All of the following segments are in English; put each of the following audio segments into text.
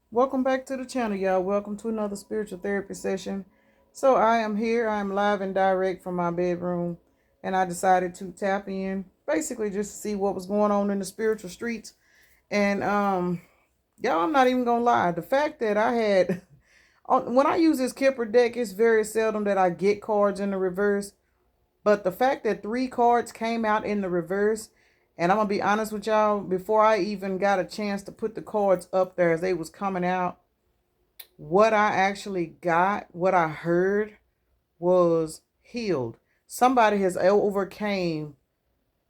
Welcome back to the channel, y'all. Welcome to another spiritual therapy session. So I am here. I am live and direct from my bedroom, and I decided to tap in, basically just to see what was going on in the spiritual streets. And y'all, I'm not even gonna lie. The fact that I had when I use this Kipper deck, it's very seldom that I get cards in the reverse. But the fact that three cards came out in the reverse, and I'm gonna be honest with y'all, before I even got a chance to put the cards up there as they was coming out, what I actually got, what I heard was healed. Somebody has overcame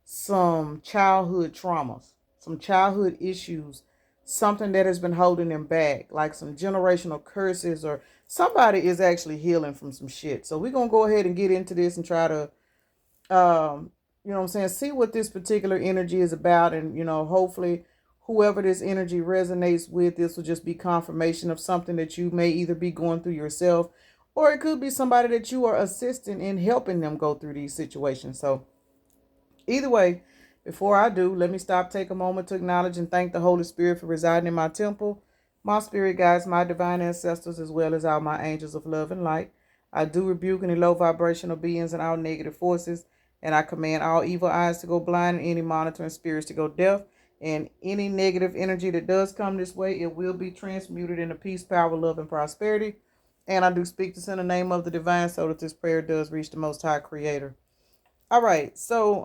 some childhood traumas, some childhood issues, something that has been holding them back, like some generational curses, or somebody is actually healing from some shit. So we're gonna go ahead and get into this and try to you know what I'm saying, see what this particular energy is about. And, hopefully whoever this energy resonates with, this will just be confirmation of something that you may either be going through yourself, or it could be somebody that you are assisting in helping them go through these situations. So either way, before I do, let me stop, take a moment to acknowledge and thank the Holy Spirit for residing in my temple, my spirit guides, my divine ancestors, as well as all my angels of love and light. I do rebuke any low vibrational beings and all negative forces, and I command all evil eyes to go blind and any monitoring spirits to go deaf. And any negative energy that does come this way, it will be transmuted into peace, power, love, and prosperity. And I do speak this in the name of the divine, so that this prayer does reach the Most High Creator. All right, so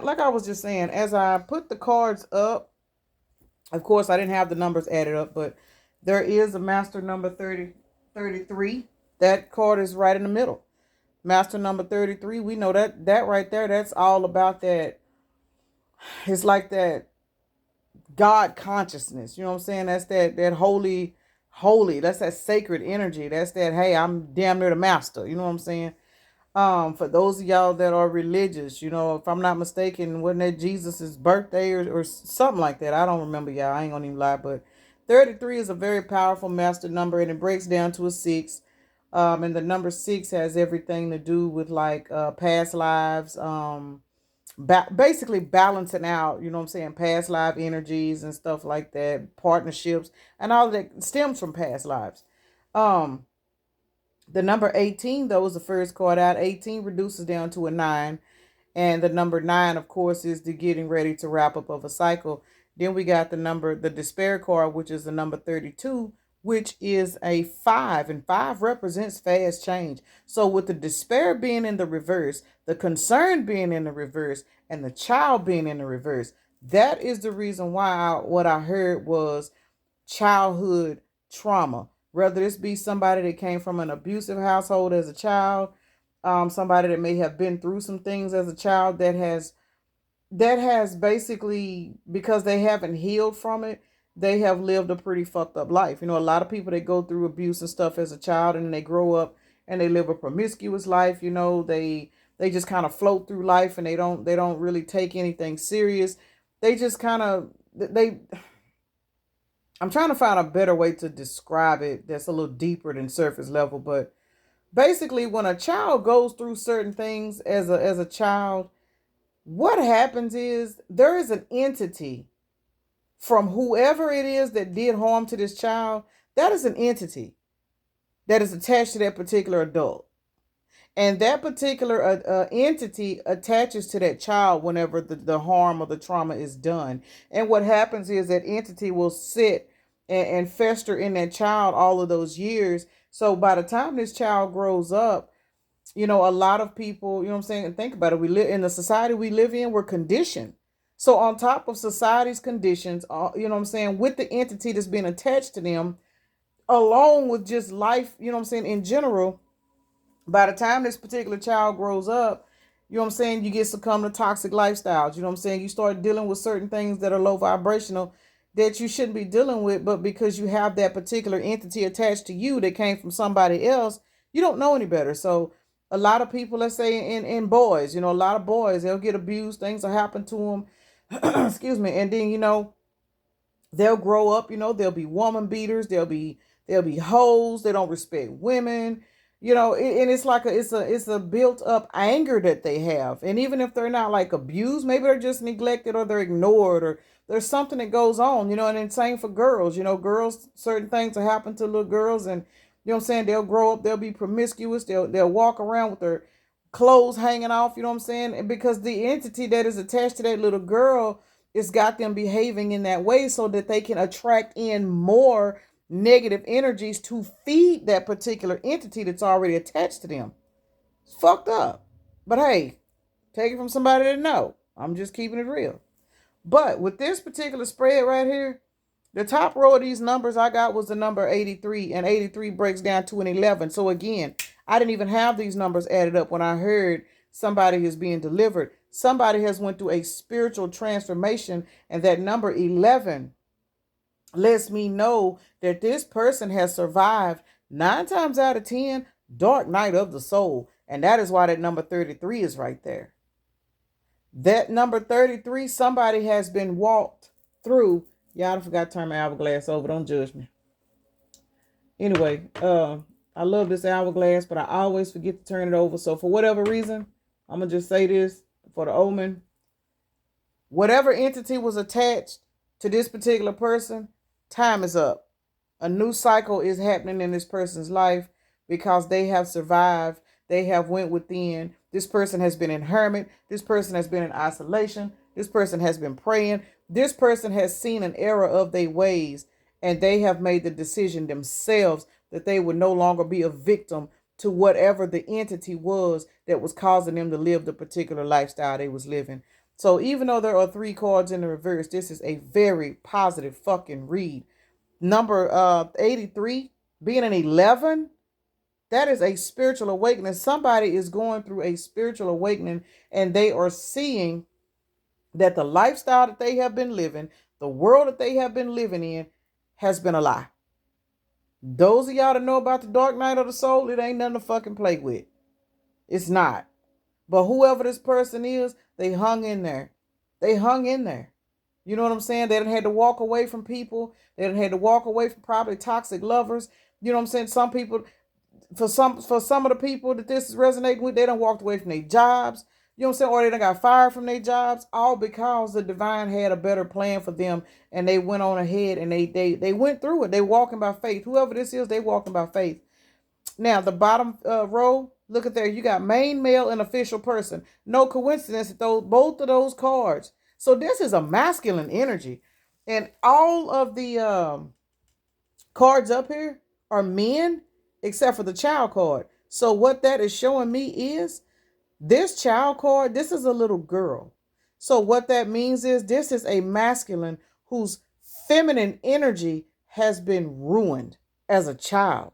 like I was just saying, as I put the cards up, of course I didn't have the numbers added up, but there is a master number 33. That card is right in the middle. Master number 33, we know that right there, that's all about that. It's like that God consciousness. You know what I'm saying? That's that holy. That's that sacred energy. That's that, hey, I'm damn near the master. You know what I'm saying? For those of y'all that are religious, if I'm not mistaken, wasn't that Jesus's birthday or something like that? I don't remember, y'all. I ain't gonna even lie, but 33 is a very powerful master number, and it breaks down to a six. And the number six has everything to do with like past lives, basically balancing out, you know what I'm saying, past life energies and stuff like that, partnerships, and all that stems from past lives. Um, the number 18, though, is the first card out. 18 reduces down to a 9. And the number 9, of course, is the getting ready to wrap up of a cycle. Then we got the despair card, which is the number 32, which is a 5. And 5 represents fast change. So with the despair being in the reverse, the concern being in the reverse, and the child being in the reverse, that is the reason why what I heard was childhood trauma. Whether this be somebody that came from an abusive household as a child, somebody that may have been through some things as a child that has basically, because they haven't healed from it, they have lived a pretty fucked up life. A lot of people that go through abuse and stuff as a child, and they grow up and they live a promiscuous life. They just kind of float through life, and they don't really take anything serious. They just kind of they I'm trying to find a better way to describe it that's a little deeper than surface level. But basically, when a child goes through certain things as a child, what happens is there is an entity from whoever it is that did harm to this child. That is an entity that is attached to that particular adult. And that particular entity attaches to that child whenever the harm or the trauma is done. And what happens is that entity will sit and fester in that child all of those years. So by the time this child grows up, a lot of people, you know what I'm saying, and think about it, we live in the society we live in, we're conditioned. So on top of society's conditions, you know what I'm saying, with the entity that's being attached to them, along with just life, you know what I'm saying, in general, by the time this particular child grows up, you know what I'm saying, you get succumb to toxic lifestyles. You know what I'm saying? You start dealing with certain things that are low vibrational that you shouldn't be dealing with, but because you have that particular entity attached to you that came from somebody else, you don't know any better. So a lot of people, let's say in boys, a lot of boys, they'll get abused, things will happen to them. Excuse me. And then, they'll grow up, they'll be woman beaters, they'll be hoes, they don't respect women, and it's like it's a built up anger that they have. And even if they're not like abused, maybe they're just neglected or they're ignored or there's something that goes on, and then same for girls. Girls, certain things will happen to little girls, and what I'm saying, they'll grow up, they'll be promiscuous, they'll walk around with their clothes hanging off, what I'm saying? And because the entity that is attached to that little girl, it's got them behaving in that way so that they can attract in more negative energies to feed that particular entity that's already attached to them. It's fucked up. But hey, take it from somebody that know. I'm just keeping it real. But with this particular spread right here, the top row of these numbers I got was the number 83, and 83 breaks down to an 11. So again, I didn't even have these numbers added up when I heard somebody is being delivered. Somebody has went through a spiritual transformation, and that number 11 lets me know that this person has survived 9 times out of 10 dark night of the soul. And that is why that number 33 is right there. That number 33, somebody has been walked through. Y'all, I forgot to turn my hourglass over. Don't judge me. Anyway, I love this hourglass, but I always forget to turn it over. So for whatever reason, I'm going to just say this for the omen. Whatever entity was attached to this particular person, time is up. A new cycle is happening in this person's life because they have survived. They have went within. This person has been in hermit. This person has been in isolation. This person has been praying. This person has seen an error of their ways, and they have made the decision themselves that they would no longer be a victim to whatever the entity was that was causing them to live the particular lifestyle they was living. So even though there are 3 cards in the reverse, this is a very positive fucking read. Number 83 being an 11, that is a spiritual awakening. Somebody is going through a spiritual awakening, and they are seeing that the lifestyle that they have been living, the world that they have been living in, has been a lie. Those of y'all that know about the dark night of the soul, it ain't nothing to fucking play with. It's not. But whoever this person is, they hung in there. They hung in there. You know what I'm saying? They done had to walk away from people. They done had to walk away from probably toxic lovers. You know what I'm saying? Some people, for some of the people that this is resonating with, they done walked away from their jobs. You know what I'm saying? Or they done got fired from their jobs, all because the divine had a better plan for them, and they went on ahead and they went through it. They walking by faith. Whoever this is, they walking by faith. Now, the bottom row, look at there. You got main male and official person. No coincidence that both of those cards. So this is a masculine energy. And all of the cards up here are men, except for the child card. So what that is showing me is this child card, this is a little girl. So what that means is this is a masculine whose feminine energy has been ruined as a child.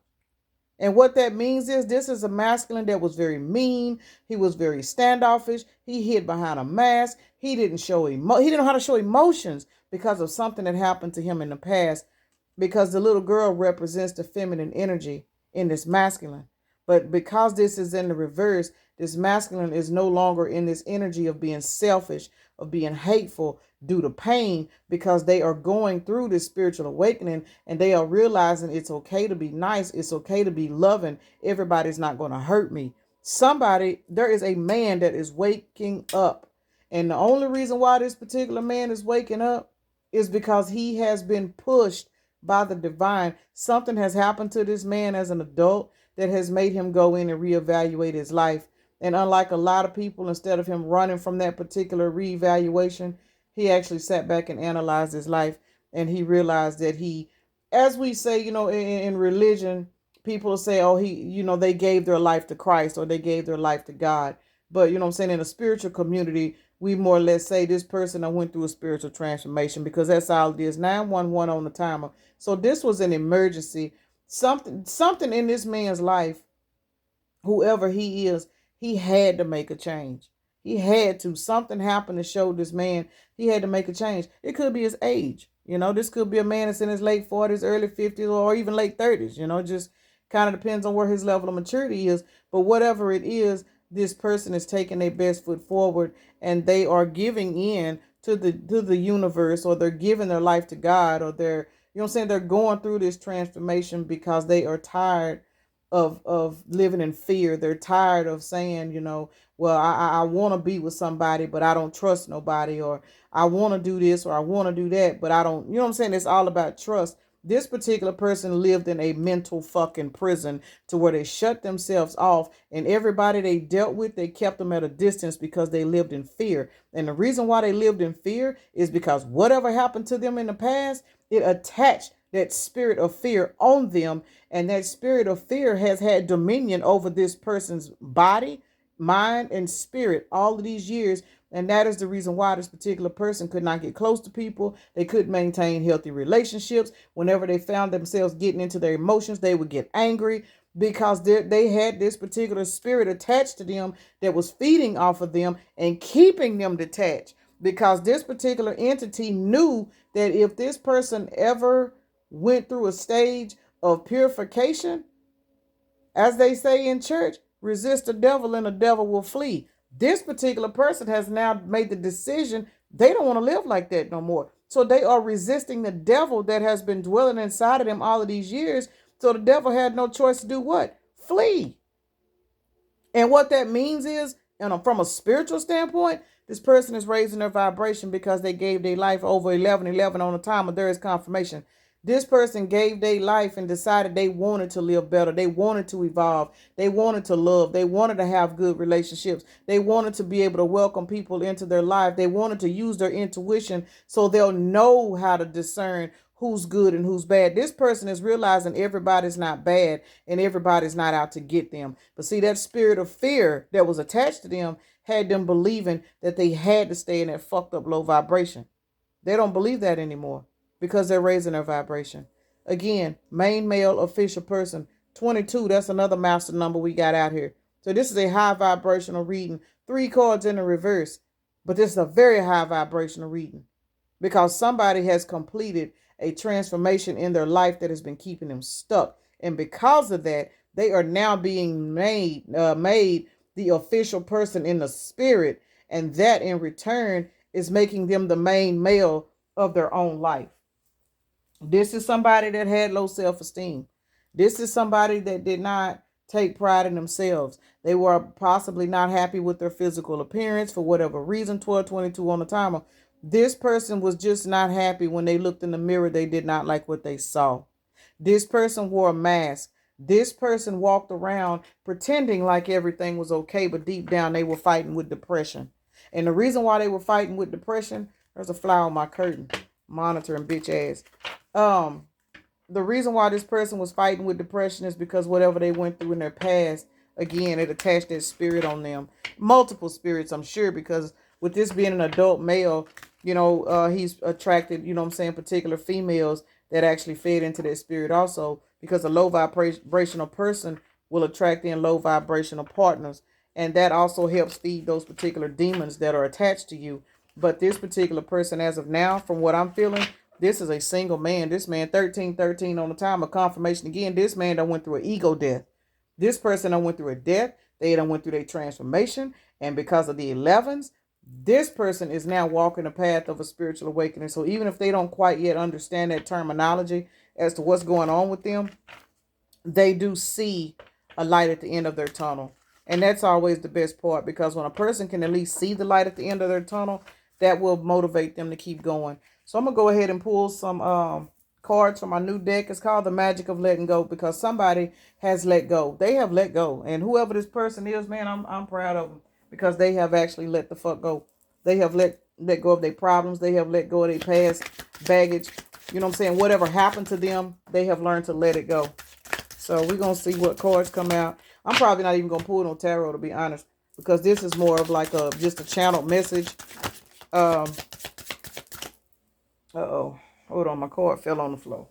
And what that means is this is a masculine that was very mean. He was very standoffish. He hid behind a mask. He didn't he didn't know how to show emotions because of something that happened to him in the past, because the little girl represents the feminine energy in this masculine. But because this is in the reverse, this masculine is no longer in this energy of being selfish, of being hateful due to pain, because they are going through this spiritual awakening and they are realizing it's okay to be nice. It's okay to be loving. Everybody's not going to hurt me. There is a man that is waking up. And the only reason why this particular man is waking up is because he has been pushed by the divine. Something has happened to this man as an adult that has made him go in and reevaluate his life. And unlike a lot of people, instead of him running from that particular reevaluation, he actually sat back and analyzed his life. And he realized that as we say, in religion, people say, oh, they gave their life to Christ, or they gave their life to God. But, you know what I'm saying, in a spiritual community, we more or less say this person went through a spiritual transformation, because that's all it is. 911 on the timer. So this was an emergency. Something in this man's life, whoever he is, he had to make a change. He had to. Something happened to show this man he had to make a change. It could be his age. This could be a man that's in his late 40s, early 50s, or even late 30s. Just kind of depends on where his level of maturity is. But whatever it is, this person is taking their best foot forward, and they are giving in to the universe, or they're giving their life to God, or they're they're going through this transformation because they are tired of living in fear. They're tired of saying, well, I want to be with somebody, but I don't trust nobody, or I want to do this or I want to do that, but I don't, you know what I'm saying? It's all about trust. This particular person lived in a mental fucking prison to where they shut themselves off, and everybody they dealt with, they kept them at a distance because they lived in fear. And the reason why they lived in fear is because whatever happened to them in the past, it attached that spirit of fear on them. And that spirit of fear has had dominion over this person's body, mind, and spirit all of these years. And that is the reason why this particular person could not get close to people. They couldn't maintain healthy relationships. Whenever they found themselves getting into their emotions, they would get angry because they had this particular spirit attached to them that was feeding off of them and keeping them detached. Because this particular entity knew that if this person ever went through a stage of purification, as they say in church, resist the devil and the devil will flee. This particular person has now made the decision they don't want to live like that no more. So they are resisting the devil that has been dwelling inside of them all of these years. So the devil had no choice to do what? Flee. And what that means is, from a spiritual standpoint, this person is raising their vibration because they gave their life over 11:11 on the time of there is confirmation. This person gave their life and decided they wanted to live better. They wanted to evolve. They wanted to love. They wanted to have good relationships. They wanted to be able to welcome people into their life. They wanted to use their intuition so they'll know how to discern who's good and who's bad. This person is realizing everybody's not bad and everybody's not out to get them. But see, that spirit of fear that was attached to them had them believing that they had to stay in that fucked up low vibration. They don't believe that anymore because they're raising their vibration. Again, main male official person, 22. That's another master number we got out here. So this is a high vibrational reading. 3 cards in the reverse. But this is a very high vibrational reading because somebody has completed a transformation in their life that has been keeping them stuck. And because of that, they are now being made the official person in the spirit. And that in return is making them the main male of their own life. This is somebody that had low self-esteem. This is somebody that did not take pride in themselves. They were possibly not happy with their physical appearance for whatever reason. 1222 on the timer. This person was just not happy when they looked in the mirror. They did not like what they saw. This person wore a mask. This person walked around pretending like everything was okay, but deep down they were fighting with depression. And the reason why they were fighting with depression, there's a fly on my curtain, monitoring bitch ass. The reason why this person was fighting with depression is because whatever they went through in their past, again, it attached that spirit on them. Multiple spirits, I'm sure, because with this being an adult male, he's attracted, particular females that actually fed into that spirit also, because a low vibrational person will attract in low vibrational partners. And that also helps feed those particular demons that are attached to you. But this particular person, as of now, from what I'm feeling, this is a single man. This man, 1313 on the time of confirmation. Again, this man done went through an ego death. This person done went through a death. They done went through their transformation. And because of the 11s, this person is now walking the path of a spiritual awakening. So even if they don't quite yet understand that terminology as to what's going on with them, they do see a light at the end of their tunnel. And that's always the best part, because when a person can at least see the light at the end of their tunnel, that will motivate them to keep going. So I'm going to go ahead and pull some cards from my new deck. It's called The Magic of Letting Go, because somebody has let go. They have let go. And whoever this person is, man, I'm proud of them, because they have actually let the fuck go. They have let go of their problems. They have let go of their past baggage. You know what I'm saying? Whatever happened to them, they have learned to let it go. So we're going to see what cards come out. I'm probably not even going to pull no tarot, to be honest, because this is more of like just a channeled message. Hold on, my card fell on the floor.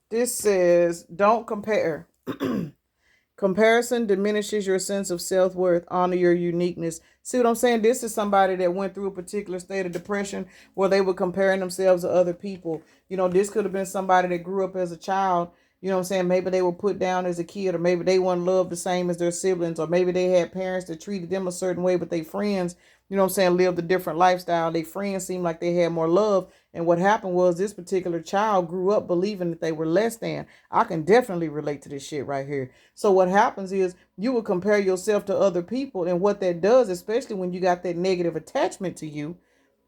This says, don't compare. Comparison diminishes your sense of self-worth. Honor your uniqueness. See what I'm saying? This is somebody that went through a particular state of depression where they were comparing themselves to other people. This could have been somebody that grew up as a child. You know what I'm saying? Maybe they were put down as a kid, or maybe they weren't loved the same as their siblings, or maybe they had parents that treated them a certain way, but their friends, lived a different lifestyle. Their friends seemed like they had more love, And what happened was this particular child grew up believing that they were less than. I can definitely relate to this shit right here. So what happens is you will compare yourself to other people. And what that does, especially when you got that negative attachment to you,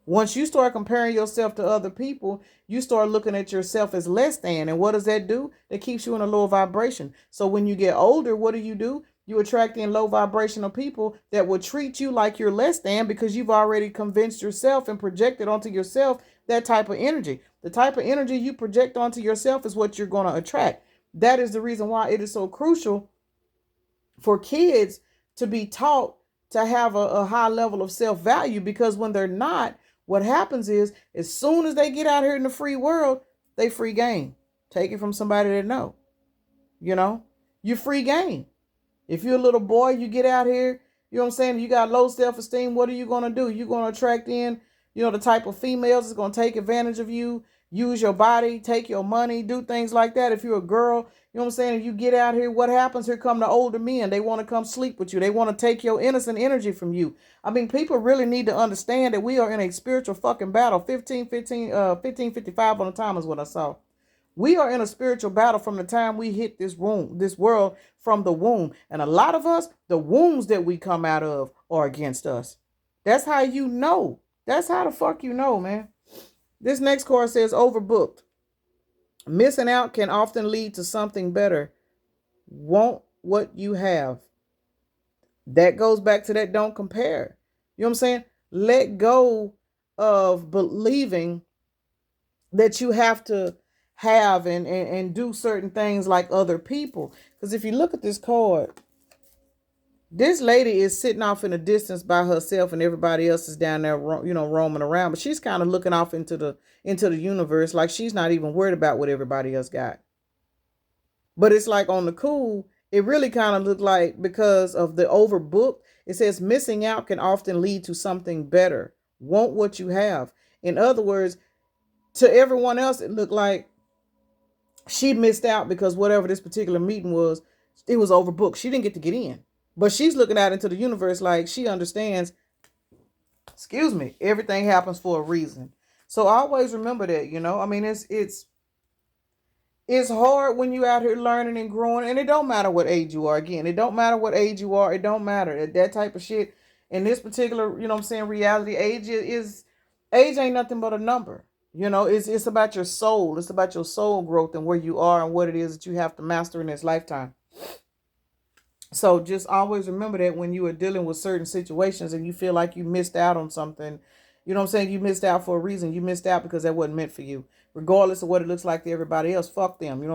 once you start comparing yourself to other people, you start looking at yourself as less than. And what does that do? That keeps you in a low vibration. So when you get older, what do? You attract in low vibrational people that will treat you like you're less than because you've already convinced yourself and projected onto yourself that type of energy. The type of energy you project onto yourself is what you're going to attract. That is the reason why it is so crucial for kids to be taught to have a high level of self-value, because when they're not, what happens is as soon as they get out here in the free world, they free game. Take it from somebody that know. You know, you free game. If you're a little boy, you get out here, you know what I'm saying, you got low self-esteem, what are you going to do? You're going to attract in, the type of females that's going to take advantage of you, use your body, take your money, do things like that. If you're a girl, you know what I'm saying, if you get out here, what happens? Here come the older men. They want to come sleep with you. They want to take your innocent energy from you. I mean, people really need to understand that we are in a spiritual fucking battle. 1555 on the time is what I saw. We are in a spiritual battle from the time we hit this world from the womb. And a lot of us, the wombs that we come out of are against us. That's how you know. That's how the fuck you know, man. This next card says overbooked. Missing out can often lead to something better. Want what you have. That goes back to that don't compare. You know what I'm saying? Let go of believing that you have to have and do certain things like other people. Because if you look at this card, this lady is sitting off in a distance by herself and everybody else is down there, roaming around. But she's kind of looking off into the universe like she's not even worried about what everybody else got. But it's like on the cool, it really kind of looked like because of the overbooked, it says missing out can often lead to something better. Want what you have. In other words, to everyone else, it looked like she missed out because whatever this particular meeting was, it was overbooked. She didn't get to get in. But she's looking out into the universe like she understands, everything happens for a reason. So always remember that, I mean, it's hard when you out here learning and growing, and it don't matter what age you are. Again, it don't matter what age you are. It don't matter. That type of shit in this particular, reality, age ain't nothing but a number. It's about your soul. It's about your soul growth and where you are and what it is that you have to master in this lifetime. So just always remember that when you are dealing with certain situations and you feel like you missed out on something, you missed out for a reason. You missed out because that wasn't meant for you. Regardless of what it looks like to everybody else, fuck them. You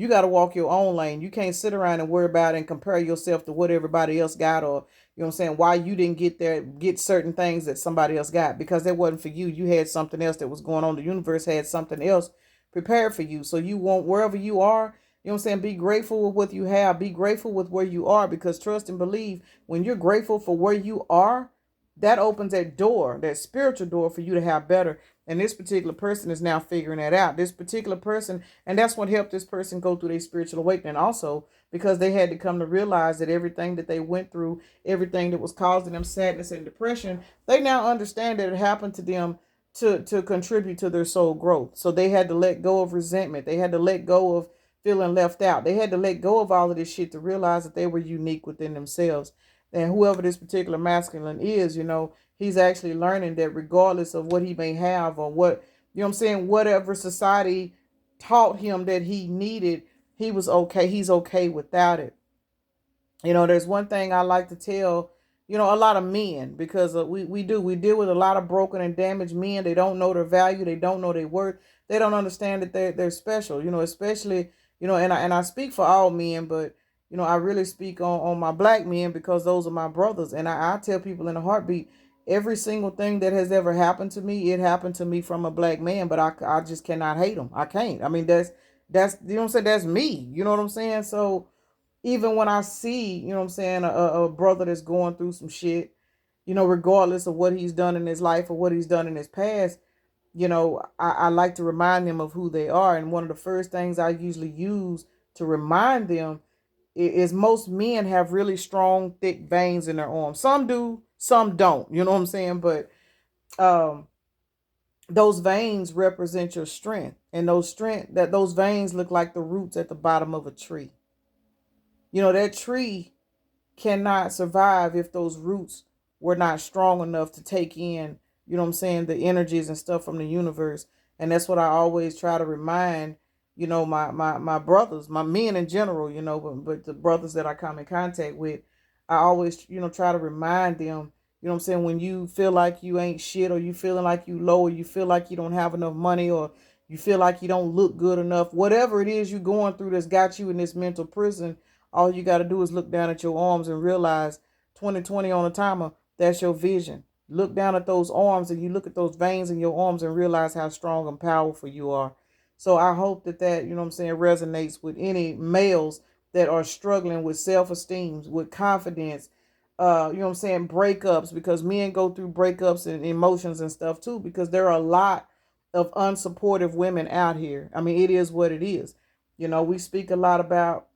got to walk your own lane. You can't sit around and worry about and compare yourself to what everybody else got, or why you didn't get certain things that somebody else got, because that wasn't for you. You had something else that was going on. The universe had something else prepared for you. So you want, wherever you are, be grateful with what you have. Be grateful with where you are, because trust and believe, when you're grateful for where you are, that opens that door, that spiritual door for you to have better. And this particular person is now figuring that out. This particular person, and that's what helped this person go through their spiritual awakening also, because they had to come to realize that everything that they went through, everything that was causing them sadness and depression, they now understand that it happened to them to contribute to their soul growth. So they had to let go of resentment. They had to let go of feeling left out. They had to let go of all of this shit to realize that they were unique within themselves. And whoever this particular masculine is, he's actually learning that regardless of what he may have, or what, whatever society taught him that he needed, he was okay. He's okay without it. There's one thing I like to tell, a lot of men, because we deal with a lot of broken and damaged men. They don't know their value. They don't know their worth. They don't understand that they're special, especially, and I speak for all men, but I really speak on my black men, because those are my brothers. And I tell people in a heartbeat, every single thing that has ever happened to me, it happened to me from a black man, but I just cannot hate them. I can't. I mean, that's, that's me. You know what I'm saying? So even when I see, a brother that's going through some shit, regardless of what he's done in his life or what he's done in his past, I like to remind them of who they are. And one of the first things I usually use to remind them is most men have really strong, thick veins in their arms. Some do, some don't. You know what I'm saying? But those veins represent your strength, and those veins look like the roots at the bottom of a tree. You know, that tree cannot survive if those roots were not strong enough to take in, you know what I'm saying, the energies and stuff from the universe. And that's what I always try to remind, my brothers, my men in general, but the brothers that I come in contact with, I always, try to remind them, you know what I'm saying, when you feel like you ain't shit, or you feeling like you low, or you feel like you don't have enough money, or you feel like you don't look good enough, whatever it is you're going through that's got you in this mental prison, all you got to do is look down at your arms and realize 2020 on a timer, that's your vision. Look down at those arms, and you look at those veins in your arms and realize how strong and powerful you are. So I hope that, you know what I'm saying, resonates with any males that are struggling with self-esteem, with confidence, you know what I'm saying, breakups, because men go through breakups and emotions and stuff too, because there are a lot of unsupportive women out here. I mean, it is what it is. We speak a lot about,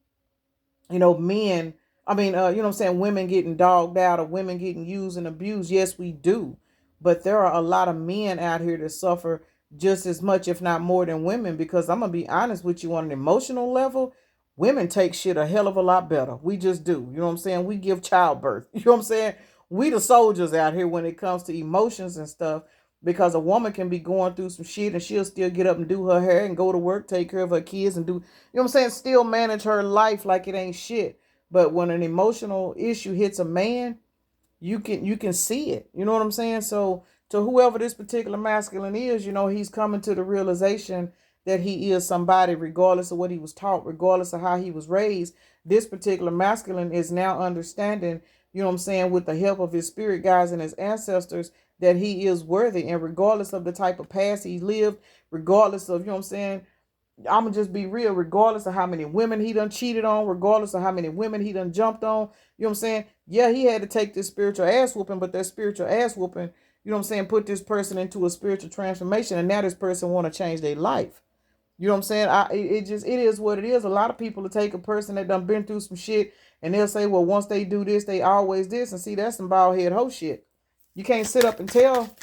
men, you know what I'm saying, women getting dogged out, or women getting used and abused. Yes, we do. But there are a lot of men out here that suffer just as much, if not more, than women, because I'm going to be honest with you, on an emotional level, women take shit a hell of a lot better. We just do. You know what I'm saying? We give childbirth. You know what I'm saying? We the soldiers out here when it comes to emotions and stuff, because a woman can be going through some shit and she'll still get up and do her hair and go to work, take care of her kids, and do, you know what I'm saying, still manage her life like it ain't shit. But when an emotional issue hits a man, you can see it. You know what I'm saying? So to whoever this particular masculine is, he's coming to the realization that he is somebody, regardless of what he was taught, regardless of how he was raised. This particular masculine is now understanding, you know what I'm saying, with the help of his spirit guides and his ancestors, that he is worthy. And regardless of the type of past he lived, regardless of, you know what I'm saying, I'm gonna just be real, regardless of how many women he done cheated on, regardless of how many women he done jumped on, you know what I'm saying? Yeah, he had to take this spiritual ass whooping, but that spiritual ass whooping, you know what I'm saying, put this person into a spiritual transformation, and now this person want to change their life. You know what I'm saying? It is what it is. A lot of people will take a person that done been through some shit, and they'll say, well, once they do this, they always this, and see, that's some bald head hoe shit. You can't sit up and tell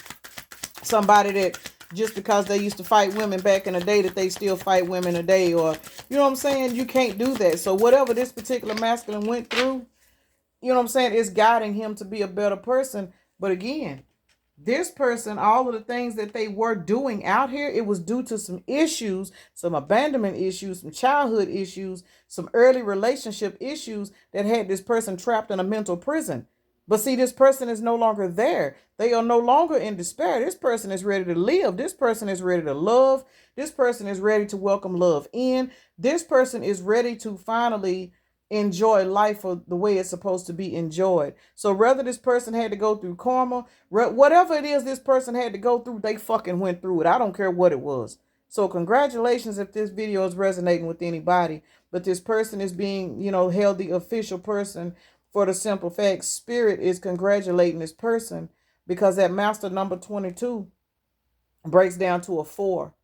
somebody that just because they used to fight women back in the day that they still fight women today, or, you know what I'm saying, you can't do that. So whatever this particular masculine went through, you know what I'm saying, it's guiding him to be a better person. But again, this person, all of the things that they were doing out here, it was due to some issues, some abandonment issues, some childhood issues, some early relationship issues that had this person trapped in a mental prison. But see, this person is no longer there. They are no longer in despair. This person is ready to live. This person is ready to love. This person is ready to welcome love in. This person is ready to finally enjoy life for the way it's supposed to be enjoyed. So whether this person had to go through karma, whatever it is this person had to go through, they fucking went through it. I don't care what it was. So congratulations if this video is resonating with anybody. But this person is being, held the official person, for the simple fact spirit is congratulating this person, because that master number 22 breaks down to a 4.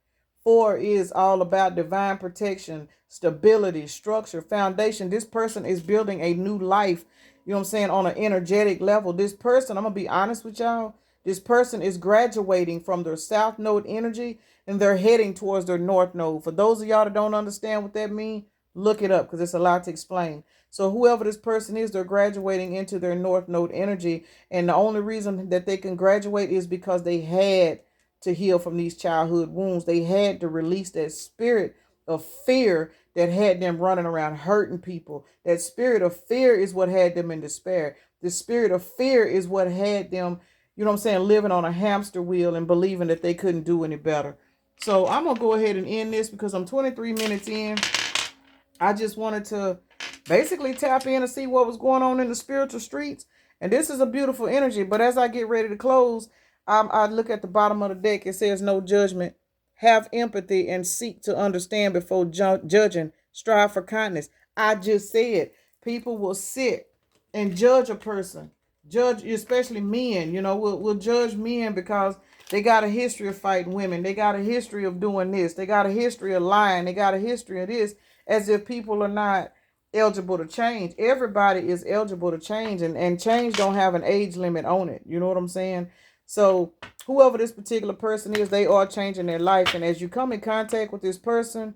4 is all about divine protection, stability, structure, foundation. This person is building a new life, you know what I'm saying, on an energetic level. This person, I'm going to be honest with y'all, this person is graduating from their south node energy and they're heading towards their north node. For those of y'all that don't understand what that means, look it up, because it's a lot to explain. So whoever this person is, they're graduating into their north node energy. And the only reason that they can graduate is because they had to heal from these childhood wounds. They had to release that spirit of fear that had them running around hurting people. That spirit of fear is what had them in despair. The spirit of fear is what had them, you know what I'm saying, living on a hamster wheel and believing that they couldn't do any better. So I'm going to go ahead and end this because I'm 23 minutes in. I just wanted to basically tap in and see what was going on in the spiritual streets. And this is a beautiful energy. But as I get ready to close, I look at the bottom of the deck. It says no judgment. Have empathy and seek to understand before judging. Strive for kindness. I just said people will sit and judge a person. Judge, especially men, we'll judge men because they got a history of fighting women. They got a history of doing this. They got a history of lying. They got a history of this, as if people are not eligible to change. Everybody is eligible to change, and change don't have an age limit on it. You know what I'm saying? So whoever this particular person is, they are changing their life. And as you come in contact with this person,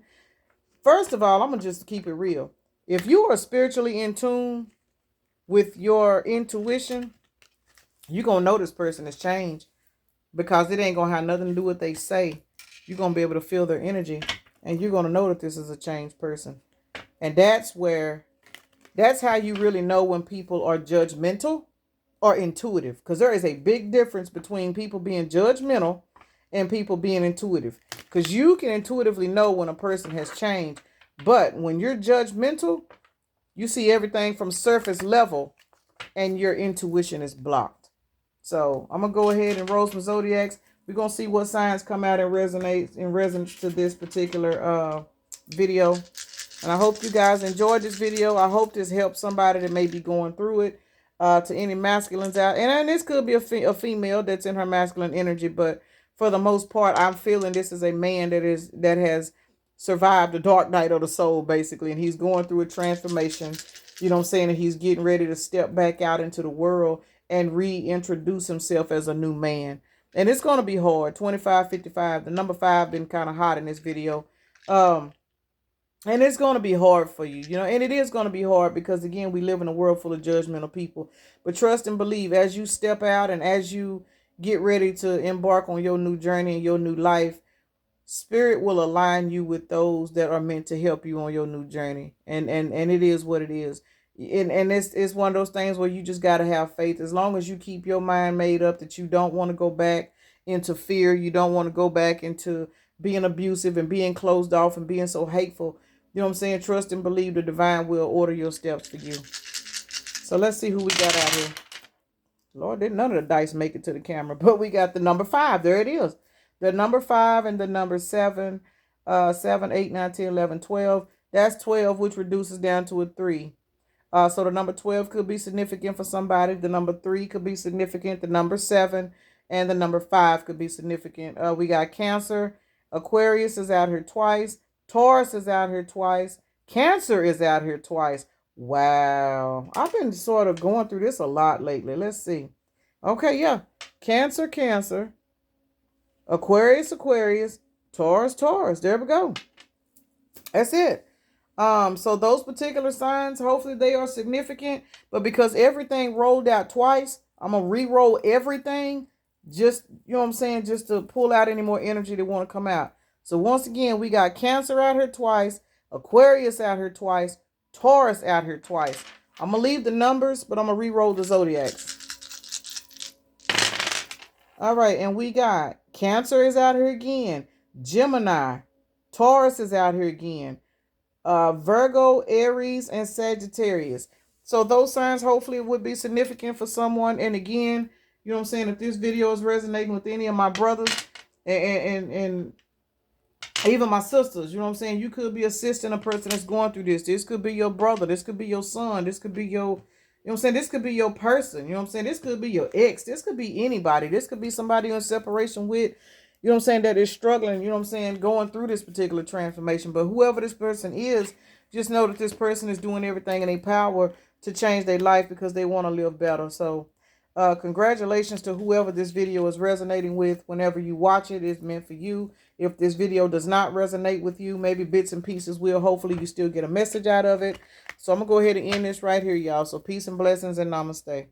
first of all, I'm going to just keep it real. If you are spiritually in tune with your intuition, you're going to know this person has changed, because it ain't going to have nothing to do with what they say. You're going to be able to feel their energy, and you're going to know that this is a changed person. And that's how you really know when people are judgmental or intuitive, because there is a big difference between people being judgmental and people being intuitive, because you can intuitively know when a person has changed. But when you're judgmental, you see everything from surface level and your intuition is blocked. So I'm going to go ahead and roll some zodiacs. We're going to see what signs come out and resonate in resonance to this particular video. And I hope you guys enjoyed this video. I hope this helps somebody that may be going through it. To any masculines out. And this could be a female that's in her masculine energy. But for the most part, I'm feeling this is a man that has survived the dark night of the soul, basically. And he's going through a transformation. You know what I'm saying? And he's getting ready to step back out into the world and reintroduce himself as a new man. And it's going to be hard. 2555. The number 5 been kind of hot in this video. And it's going to be hard for you, and it is going to be hard because, again, we live in a world full of judgmental people. But trust and believe, as you step out and as you get ready to embark on your new journey and your new life, Spirit will align you with those that are meant to help you on your new journey. And it is what it is. And it's one of those things where you just got to have faith. As long as you keep your mind made up that you don't want to go back into fear, you don't want to go back into being abusive and being closed off and being so hateful. You know what I'm saying? Trust and believe the divine will order your steps for you. So let's see who we got out here. Lord, didn't none of the dice make it to the camera, but we got the number 5. There it is. The number 5 and the number 7, 7, 8, 9, 10, 11, 12. That's 12, which reduces down to a 3. So the number 12 could be significant for somebody. The number 3 could be significant. The number 7 and the number 5 could be significant. We got Cancer. Aquarius is out here twice. Taurus is out here twice. Cancer is out here twice. Wow. I've been sort of going through this a lot lately. Let's see. Okay, yeah. Cancer, Cancer. Aquarius, Aquarius. Taurus, Taurus. There we go. That's it. So those particular signs, hopefully they are significant. But because everything rolled out twice, I'm going to re-roll everything. Just, you know what I'm saying? Just to pull out any more energy that want to come out. So once again, we got Cancer out here twice, Aquarius out here twice, Taurus out here twice. I'm going to leave the numbers, but I'm going to re-roll the zodiacs. All right, and we got Cancer is out here again, Gemini, Taurus is out here again, Virgo, Aries, and Sagittarius. So those signs hopefully would be significant for someone. And again, you know what I'm saying, if this video is resonating with any of my brothers and even my sisters, you know what I'm saying? You could be assisting a person that's going through this. This could be your brother. This could be your son. This could be your, you know what I'm saying? This could be your person. You know what I'm saying? This could be your ex. This could be anybody. This could be somebody you're in separation with, you know what I'm saying, that is struggling, you know what I'm saying, going through this particular transformation. But whoever this person is, just know that this person is doing everything in their power to change their life because they want to live better. So congratulations to whoever this video is resonating with. Whenever you watch it, it's meant for you. If this video does not resonate with you, maybe bits and pieces will. Hopefully you still get a message out of it. So I'm going to go ahead and end this right here, y'all. So peace and blessings and namaste.